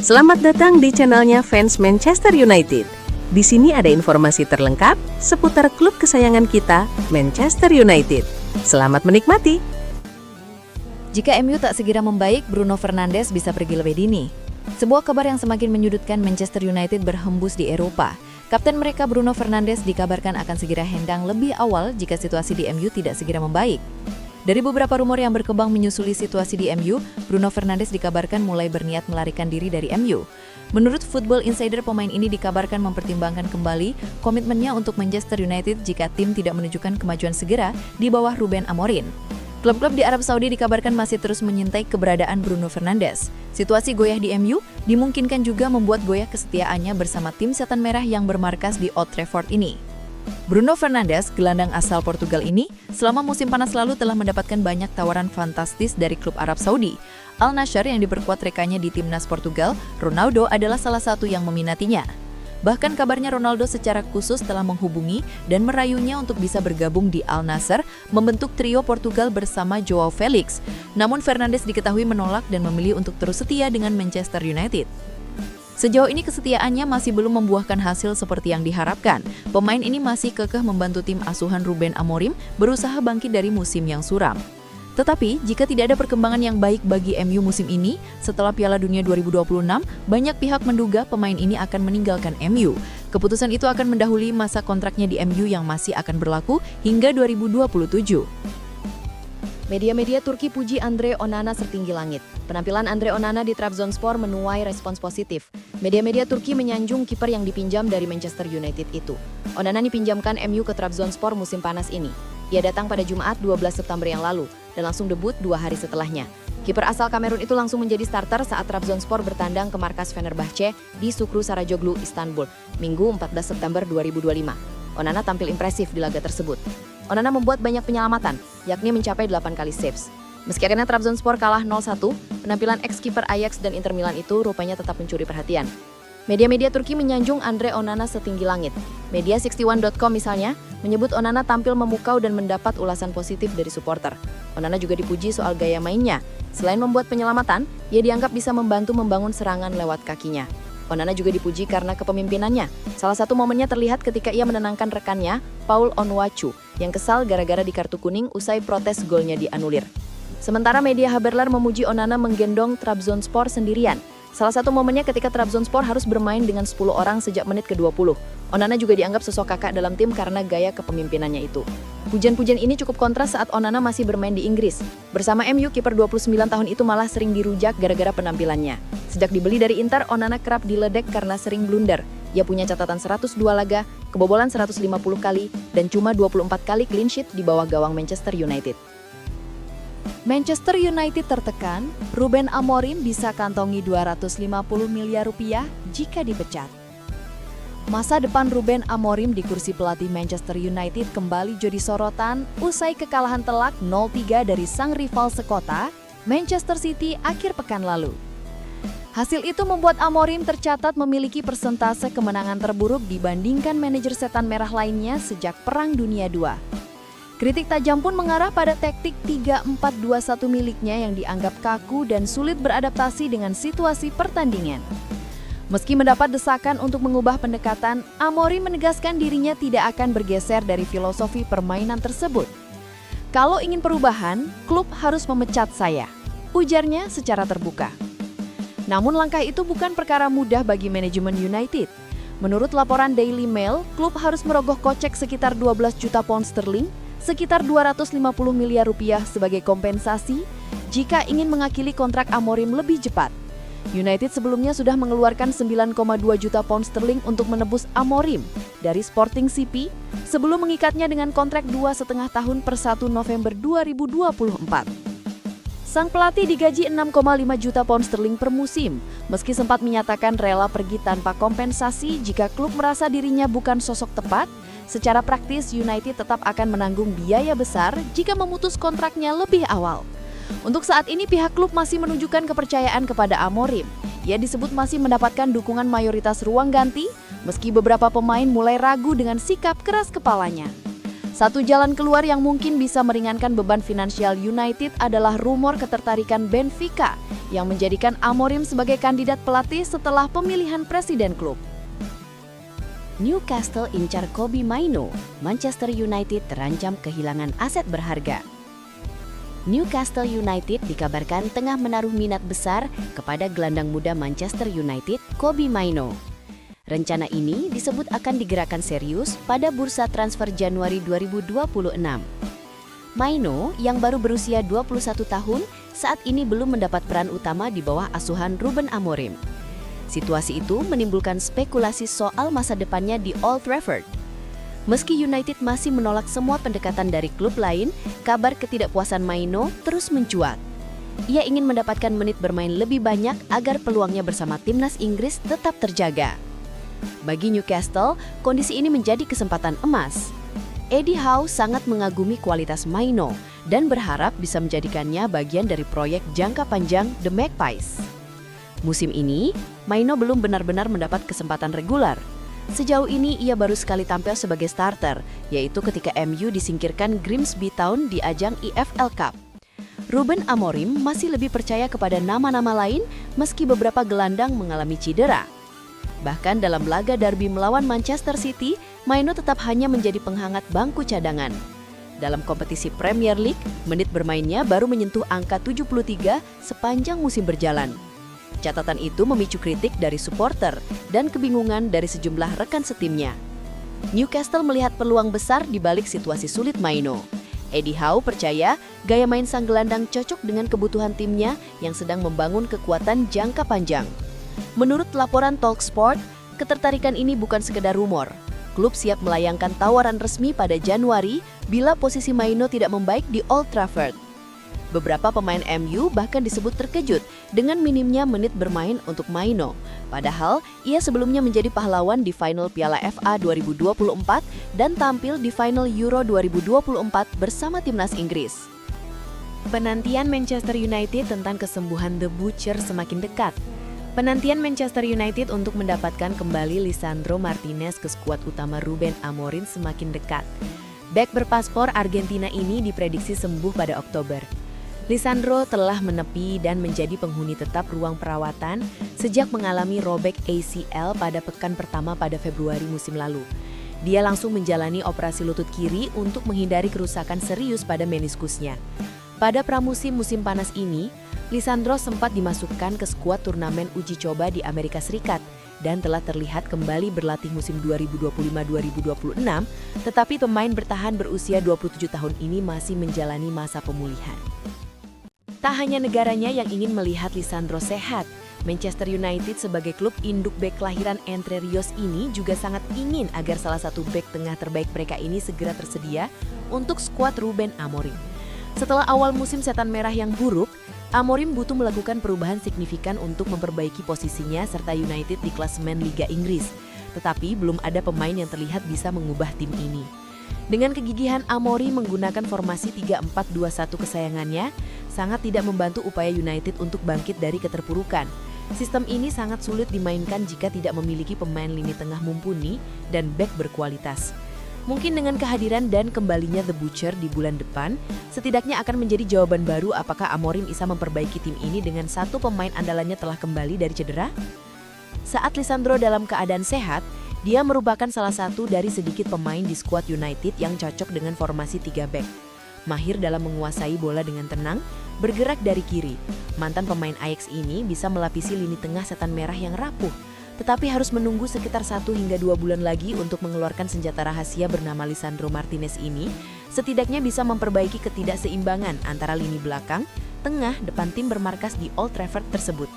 Selamat datang di channelnya Fans Manchester United. Di sini ada informasi terlengkap seputar klub kesayangan kita, Manchester United. Selamat menikmati. Jika MU tak segera membaik, Bruno Fernandes bisa pergi lebih dini. Sebuah kabar yang semakin menyudutkan Manchester United berhembus di Eropa. Kapten mereka Bruno Fernandes dikabarkan akan segera hendang lebih awal jika situasi di MU tidak segera membaik. Dari beberapa rumor yang berkembang menyusuli situasi di MU, Bruno Fernandes dikabarkan mulai berniat melarikan diri dari MU. Menurut Football Insider, pemain ini dikabarkan mempertimbangkan kembali komitmennya untuk Manchester United jika tim tidak menunjukkan kemajuan segera di bawah Ruben Amorim. Klub-klub di Arab Saudi dikabarkan masih terus menyintai keberadaan Bruno Fernandes. Situasi goyah di MU dimungkinkan juga membuat goyah kesetiaannya bersama tim Setan Merah yang bermarkas di Old Trafford ini. Bruno Fernandes, gelandang asal Portugal ini, selama musim panas lalu telah mendapatkan banyak tawaran fantastis dari klub Arab Saudi. Al Nassr yang diperkuat rekannya di timnas Portugal, Ronaldo adalah salah satu yang meminatinya. Bahkan kabarnya Ronaldo secara khusus telah menghubungi dan merayunya untuk bisa bergabung di Al Nassr, membentuk trio Portugal bersama Joao Felix. Namun Fernandes diketahui menolak dan memilih untuk terus setia dengan Manchester United. Sejauh ini kesetiaannya masih belum membuahkan hasil seperti yang diharapkan. Pemain ini masih kekeh membantu tim asuhan Ruben Amorim berusaha bangkit dari musim yang suram. Tetapi, jika tidak ada perkembangan yang baik bagi MU musim ini, setelah Piala Dunia 2026, banyak pihak menduga pemain ini akan meninggalkan MU. Keputusan itu akan mendahului masa kontraknya di MU yang masih akan berlaku hingga 2027. Media-media Turki puji Andre Onana setinggi langit. Penampilan Andre Onana di Trabzonspor menuai respons positif. Media-media Turki menyanjung kiper yang dipinjam dari Manchester United itu. Onana dipinjamkan MU ke Trabzonspor musim panas ini. Ia datang pada Jumat 12 September yang lalu dan langsung debut 2 hari setelahnya. Kiper asal Kamerun itu langsung menjadi starter saat Trabzonspor bertandang ke markas Fenerbahce di Sukru Sarajoglu, Istanbul, Minggu 14 September 2025. Onana tampil impresif di laga tersebut. Onana membuat banyak penyelamatan, yakni mencapai 8 kali saves. Meski akhirnya Trabzonspor kalah 0-1, penampilan ex-kiper Ajax dan Inter Milan itu rupanya tetap mencuri perhatian. Media-media Turki menyanjung Andre Onana setinggi langit. Media 61.com misalnya menyebut Onana tampil memukau dan mendapat ulasan positif dari supporter. Onana juga dipuji soal gaya mainnya. Selain membuat penyelamatan, ia dianggap bisa membantu membangun serangan lewat kakinya. Onana juga dipuji karena kepemimpinannya. Salah satu momennya terlihat ketika ia menenangkan rekannya, Paul Onuachu, yang kesal gara-gara di kartu kuning usai protes golnya dianulir. Sementara media Haberler memuji Onana menggendong Trabzonspor sendirian. Salah satu momennya ketika Trabzonspor harus bermain dengan 10 orang sejak menit ke-20. Onana juga dianggap sosok kakak dalam tim karena gaya kepemimpinannya itu. Pujian-pujian ini cukup kontras saat Onana masih bermain di Inggris. Bersama MU, kiper 29 tahun itu malah sering dirujak gara-gara penampilannya. Sejak dibeli dari Inter, Onana kerap diledek karena sering blunder. Ia punya catatan 102 laga, kebobolan 150 kali, dan cuma 24 kali clean sheet di bawah gawang Manchester United. Manchester United tertekan, Ruben Amorim bisa kantongi 250 miliar rupiah jika dipecat. Masa depan Ruben Amorim di kursi pelatih Manchester United kembali jadi sorotan usai kekalahan telak 0-3 dari sang rival sekota, Manchester City akhir pekan lalu. Hasil itu membuat Amorim tercatat memiliki persentase kemenangan terburuk dibandingkan manajer Setan Merah lainnya sejak Perang Dunia II. Kritik tajam pun mengarah pada taktik 3-4-2-1 miliknya yang dianggap kaku dan sulit beradaptasi dengan situasi pertandingan. Meski mendapat desakan untuk mengubah pendekatan, Amorim menegaskan dirinya tidak akan bergeser dari filosofi permainan tersebut. Kalau ingin perubahan, klub harus memecat saya, ujarnya secara terbuka. Namun langkah itu bukan perkara mudah bagi manajemen United. Menurut laporan Daily Mail, klub harus merogoh kocek sekitar 12 juta pound sterling, sekitar 250 miliar rupiah sebagai kompensasi jika ingin mengakhiri kontrak Amorim lebih cepat. United sebelumnya sudah mengeluarkan 9,2 juta pound sterling untuk menebus Amorim dari Sporting CP sebelum mengikatnya dengan kontrak 2,5 tahun per 1 November 2024. Sang pelatih digaji 6,5 juta pound sterling per musim, meski sempat menyatakan rela pergi tanpa kompensasi jika klub merasa dirinya bukan sosok tepat. Secara praktis, United tetap akan menanggung biaya besar jika memutus kontraknya lebih awal. Untuk saat ini, pihak klub masih menunjukkan kepercayaan kepada Amorim. Ia disebut masih mendapatkan dukungan mayoritas ruang ganti, meski beberapa pemain mulai ragu dengan sikap keras kepalanya. Satu jalan keluar yang mungkin bisa meringankan beban finansial United adalah rumor ketertarikan Benfica yang menjadikan Amorim sebagai kandidat pelatih setelah pemilihan presiden klub. Newcastle incar Kobbie Mainoo, Manchester United terancam kehilangan aset berharga. Newcastle United dikabarkan tengah menaruh minat besar kepada gelandang muda Manchester United, Kobbie Mainoo. Rencana ini disebut akan digerakkan serius pada bursa transfer Januari 2026. Mainoo yang baru berusia 21 tahun saat ini belum mendapat peran utama di bawah asuhan Ruben Amorim. Situasi itu menimbulkan spekulasi soal masa depannya di Old Trafford. Meski United masih menolak semua pendekatan dari klub lain, kabar ketidakpuasan Mainoo terus mencuat. Ia ingin mendapatkan menit bermain lebih banyak agar peluangnya bersama timnas Inggris tetap terjaga. Bagi Newcastle, kondisi ini menjadi kesempatan emas. Eddie Howe sangat mengagumi kualitas Mainoo dan berharap bisa menjadikannya bagian dari proyek jangka panjang The Magpies. Musim ini, Mainoo belum benar-benar mendapat kesempatan reguler. Sejauh ini ia baru sekali tampil sebagai starter, yaitu ketika MU disingkirkan Grimsby Town di ajang EFL Cup. Ruben Amorim masih lebih percaya kepada nama-nama lain meski beberapa gelandang mengalami cedera. Bahkan dalam laga derby melawan Manchester City, Mainoo tetap hanya menjadi penghangat bangku cadangan. Dalam kompetisi Premier League, menit bermainnya baru menyentuh angka 73 sepanjang musim berjalan. Catatan itu memicu kritik dari supporter dan kebingungan dari sejumlah rekan setimnya. Newcastle melihat peluang besar di balik situasi sulit Mainoo. Eddie Howe percaya gaya main sang gelandang cocok dengan kebutuhan timnya yang sedang membangun kekuatan jangka panjang. Menurut laporan Talksport, ketertarikan ini bukan sekedar rumor. Klub siap melayangkan tawaran resmi pada Januari bila posisi Mainoo tidak membaik di Old Trafford. Beberapa pemain MU bahkan disebut terkejut dengan minimnya menit bermain untuk Mainoo. Padahal, ia sebelumnya menjadi pahlawan di final Piala FA 2024 dan tampil di final Euro 2024 bersama timnas Inggris. Penantian Manchester United tentang kesembuhan The Butcher semakin dekat. Penantian Manchester United untuk mendapatkan kembali Lisandro Martinez ke skuad utama Ruben Amorim semakin dekat. Bek berpaspor Argentina ini diprediksi sembuh pada Oktober. Lisandro telah menepi dan menjadi penghuni tetap ruang perawatan sejak mengalami robek ACL pada pekan pertama pada Februari musim lalu. Dia langsung menjalani operasi lutut kiri untuk menghindari kerusakan serius pada meniskusnya. Pada pramusim musim panas ini, Lisandro sempat dimasukkan ke skuad turnamen uji coba di Amerika Serikat dan telah terlihat kembali berlatih musim 2025-2026, tetapi pemain bertahan berusia 27 tahun ini masih menjalani masa pemulihan. Tak hanya negaranya yang ingin melihat Lisandro sehat, Manchester United sebagai klub induk bek kelahiran Entre Rios ini juga sangat ingin agar salah satu bek tengah terbaik mereka ini segera tersedia untuk skuad Ruben Amorim. Setelah awal musim setan merah yang buruk, Amorim butuh melakukan perubahan signifikan untuk memperbaiki posisinya serta United di klasemen Liga Inggris. Tetapi belum ada pemain yang terlihat bisa mengubah tim ini. Dengan kegigihan Amorim menggunakan formasi 3-4-2-1 kesayangannya, sangat tidak membantu upaya United untuk bangkit dari keterpurukan. Sistem ini sangat sulit dimainkan jika tidak memiliki pemain lini tengah mumpuni dan bek berkualitas. Mungkin dengan kehadiran dan kembalinya The Butcher di bulan depan, setidaknya akan menjadi jawaban baru apakah Amorim bisa memperbaiki tim ini dengan satu pemain andalannya telah kembali dari cedera? Saat Lisandro dalam keadaan sehat, dia merupakan salah satu dari sedikit pemain di skuad United yang cocok dengan formasi 3 bek. Mahir dalam menguasai bola dengan tenang, bergerak dari kiri. Mantan pemain Ajax ini bisa melapisi lini tengah setan merah yang rapuh, tetapi harus menunggu sekitar 1 hingga 2 bulan lagi untuk mengeluarkan senjata rahasia bernama Lisandro Martinez ini, setidaknya bisa memperbaiki ketidakseimbangan antara lini belakang, tengah, depan tim bermarkas di Old Trafford tersebut.